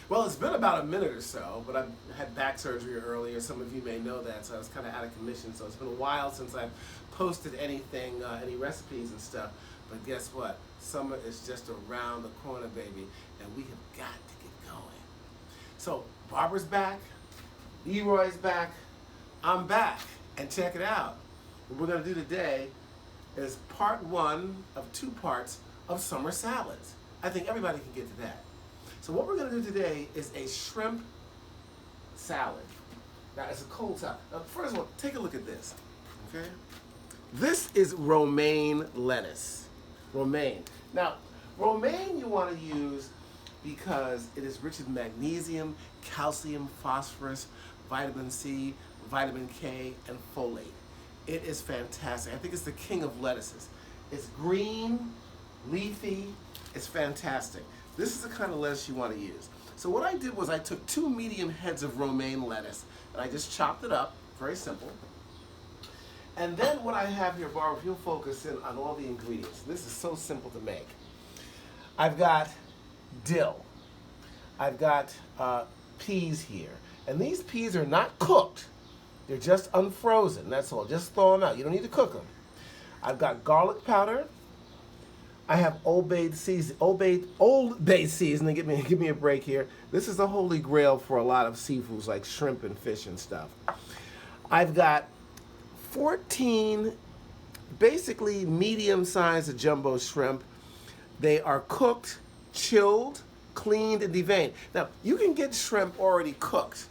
Well, it's been about a minute or so, but I had back surgery earlier. Some of you may know that, so I was kind of out of commission. So it's been a while since I've posted anything, any recipes and stuff. But guess what? Summer is just around the corner, baby, and we have got to get going. So Barbara's back, Leroy's back, I'm back, and check it out. What we're going to do today is part one of 2 parts of summer salads. I think everybody can get to that. So what we're going to do today is a shrimp salad. Now, it's a cold salad. Now, first of all, take a look at this, okay? This is romaine lettuce. Romaine. Now, romaine you want to use because it is rich in magnesium, calcium, phosphorus, vitamin C, vitamin K, and folate. It is fantastic. I think it's the king of lettuces. It's green, leafy, it's fantastic. This is the kind of lettuce you want to use. So what I did was I took 2 medium heads of romaine lettuce and I just chopped it up, very simple. And then what I have here, Barbara, if you'll focus in on all the ingredients. This is so simple to make. I've got dill. I've got peas here. And these peas are not cooked. They're just unfrozen, that's all. Just throw them out. You don't need to cook them. I've got garlic powder. I have Old Bay seasoning. Give me a break here. This is the holy grail for a lot of seafoods like shrimp and fish and stuff. I've got 14 basically medium-sized jumbo shrimp. They are cooked, chilled, cleaned, and deveined. Now, you can get shrimp already cooked,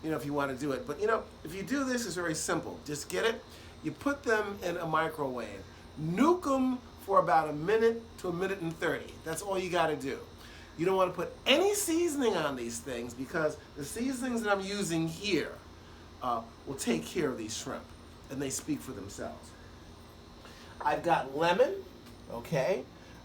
if you want to do it. But, if you do this, it's very simple. Just get it. You put them in a microwave. Nuke them for about 1 minute to 1 minute and 30. That's all you got to do. You don't want to put any seasoning on these things because the seasonings that I'm using here will take care of these shrimp, and they speak for themselves. I've got lemon, okay?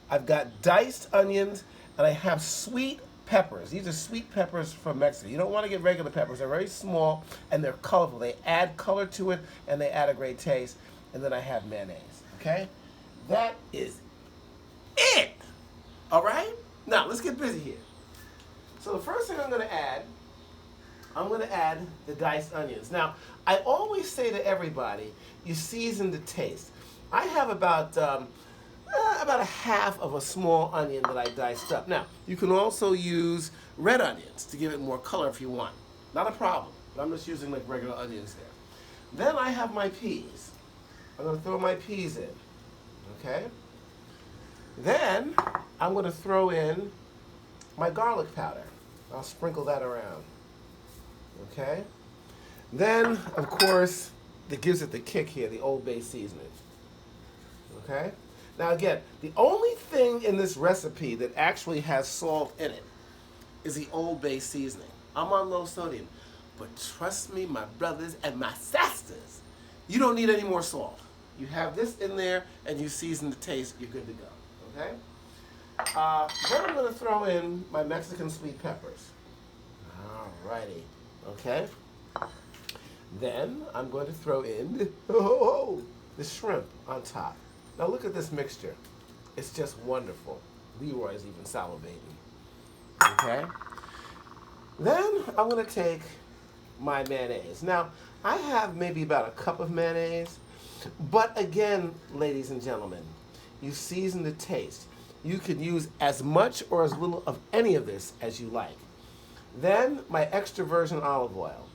I've got diced onions, and I have sweet peppers. These are sweet peppers from Mexico. You don't want to get regular peppers. They're very small, and they're colorful. They add color to it, and they add a great taste. And then I have mayonnaise, okay? That is it, all right? Now, let's get busy here. So the first thing I'm going to add the diced onions. Now, I always say to everybody, you season to taste. I have about a half of a small onion that I diced up. Now, you can also use red onions to give it more color if you want. Not a problem, but I'm just using like regular onions there. Then I have my peas. I'm going to throw my peas in. Okay? Then I'm going to throw in my garlic powder. I'll sprinkle that around. Okay? Then, of course, that gives it the kick here, the Old Bay seasoning. Okay? Now again, the only thing in this recipe that actually has salt in it is the Old Bay seasoning. I'm on low sodium. But trust me, my brothers and my sisters, you don't need any more salt. You have this in there, and you season the taste, you're good to go, okay? Then I'm going to throw in my Mexican sweet peppers. Alrighty, okay? Then I'm going to throw in the shrimp on top. Now look at this mixture. It's just wonderful. Leroy's even salivating, okay? Then I'm going to take my mayonnaise. Now, I have maybe about a cup of mayonnaise. But again, ladies and gentlemen, you season the taste. You can use as much or as little of any of this as you like. Then my extra virgin olive oil.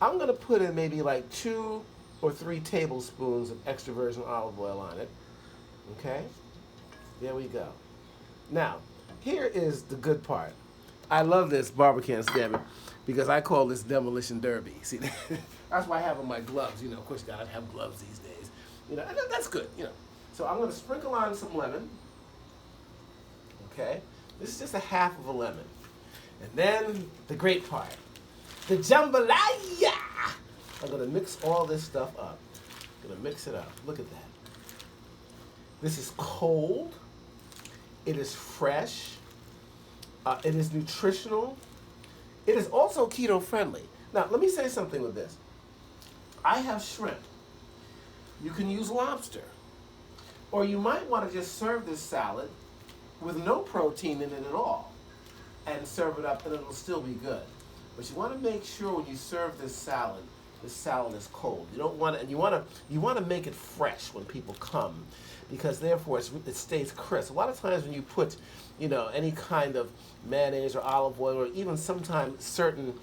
I'm going to put in maybe like 2 or 3 tablespoons of extra virgin olive oil on it. Okay? There we go. Now, here is the good part. I love this barbecue and stand it because I call this demolition derby. See, that's why I have on my gloves. Of course, you gotta have gloves these days. And that's good. So I'm gonna sprinkle on some lemon. Okay, this is just a half of a lemon, and then the great part, the jambalaya. I'm gonna mix all this stuff up. I'm gonna mix it up. Look at that. This is cold. It is fresh. It is nutritional. It is also keto friendly. Now, let me say something with this. I have shrimp. You can use lobster. Or you might want to just serve this salad with no protein in it at all. and serve it up, and it'll still be good. But you want to make sure when you serve this salad is cold. You don't want to, and you want to make it fresh when people come, because therefore it stays crisp. A lot of times when you put, any kind of mayonnaise or olive oil, or even sometimes certain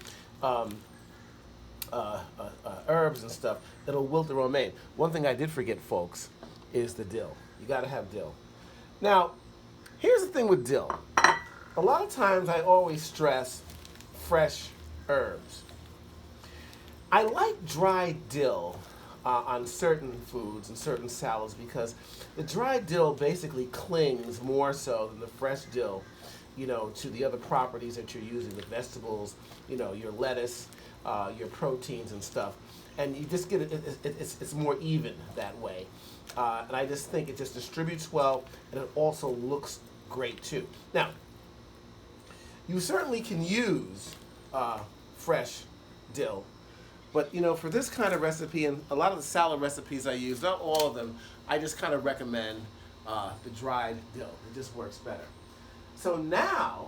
herbs and stuff, it'll wilt the romaine. One thing I did forget, folks, is the dill. You got to have dill. Now, here's the thing with dill. A lot of times I always stress fresh herbs. I like dry dill on certain foods and certain salads because the dry dill basically clings more so than the fresh dill, to the other properties that you're using, the vegetables, your lettuce, your proteins and stuff. And you just get it's more even that way. And I just think it just distributes well, and it also looks great too. Now, you certainly can use fresh dill, but for this kind of recipe, and a lot of the salad recipes I use, not all of them, I just kind of recommend the dried dill. It just works better. So now,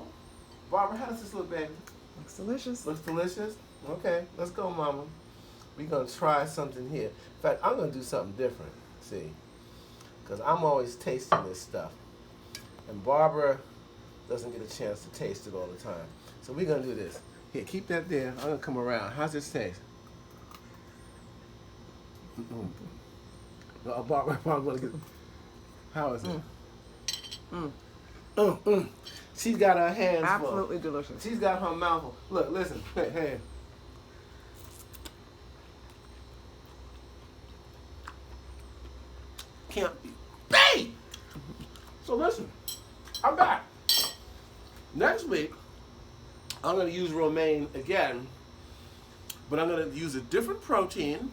Barbara, how does this look, baby? Looks delicious. Looks delicious? Okay, let's go, Mama. We're going to try something here. In fact, I'm going to do something different, see, because I'm always tasting this stuff, and Barbara doesn't get a chance to taste it all the time. So we're going to do this. Here, keep that there. I'm going to come around. How's this taste? Barbara, how is it? She's got her hands full. Absolutely delicious. She's got her mouth full. Look, listen. Hey. Can't be. Hey! So listen, I'm back. Next week, I'm going to use romaine again, but I'm going to use a different protein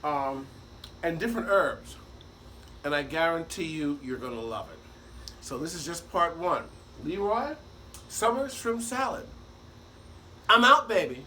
and different herbs. And I guarantee you're going to love it. So this is just part one. Leroy, summer shrimp salad. I'm out, baby.